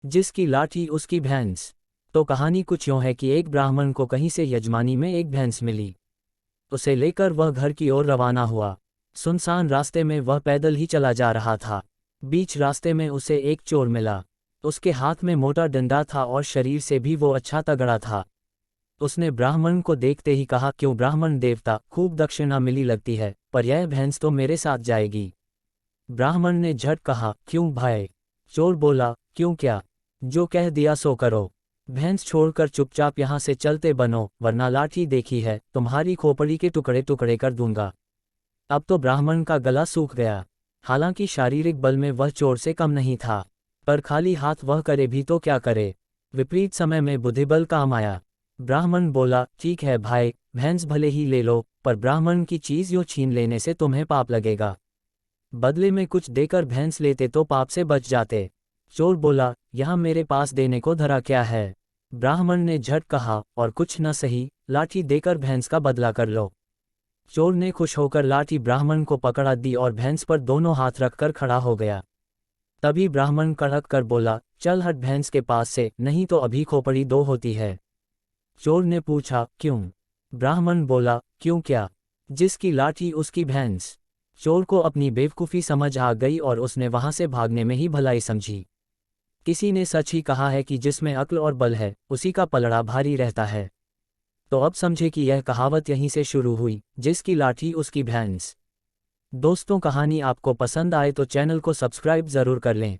जिसकी लाठी उसकी भैंस। तो कहानी कुछ यूं है कि एक ब्राह्मण को कहीं से यजमानी में एक भैंस मिली। उसे लेकर वह घर की ओर रवाना हुआ। सुनसान रास्ते में वह पैदल ही चला जा रहा था। बीच रास्ते में उसे एक चोर मिला। उसके हाथ में मोटा डंडा था और शरीर से भी वो अच्छा तगड़ा था। उसने ब्राह्मण को देखते ही कहा, क्यों ब्राह्मण देवता, खूब दक्षिणा मिली लगती है, पर यह भैंस तो मेरे साथ जाएगी। ब्राह्मण ने झट कहा, क्यों भाई? चोर बोला, क्यों क्या, जो कह दिया सो करो। भैंस छोड़कर चुपचाप यहाँ से चलते बनो, वरना लाठी देखी है, तुम्हारी खोपड़ी के टुकड़े टुकड़े कर दूंगा। अब तो ब्राह्मण का गला सूख गया। हालांकि शारीरिक बल में वह चोर से कम नहीं था, पर खाली हाथ वह करे भी तो क्या करे। विपरीत समय में बुद्धिबल काम आया। ब्राह्मण बोला, ठीक है भाई, भैंस भले ही ले लो, पर ब्राह्मण की चीज यूं छीन लेने से तुम्हें पाप लगेगा। बदले में कुछ देकर भैंस लेते तो पाप से बच जाते। चोर बोला, यहाँ मेरे पास देने को धरा क्या है? ब्राह्मण ने झट कहा, और कुछ न सही, लाठी देकर भैंस का बदला कर लो। चोर ने खुश होकर लाठी ब्राह्मण को पकड़ा दी और भैंस पर दोनों हाथ रखकर खड़ा हो गया। तभी ब्राह्मण कड़क कर बोला, चल हट भैंस के पास से, नहीं तो अभी खोपड़ी दो होती है। चोर ने पूछा, क्यों? ब्राह्मण बोला, क्यों क्या, जिसकी लाठी उसकी भैंस। चोर को अपनी बेवकूफ़ी समझ आ गई और उसने वहां से भागने में ही भलाई समझी। किसी ने सच ही कहा है कि जिसमें अक्ल और बल है, उसी का पलड़ा भारी रहता है। तो अब समझे कि यह कहावत यहीं से शुरू हुई, जिसकी लाठी उसकी भैंस। दोस्तों, कहानी आपको पसंद आए तो चैनल को सब्सक्राइब ज़रूर कर लें।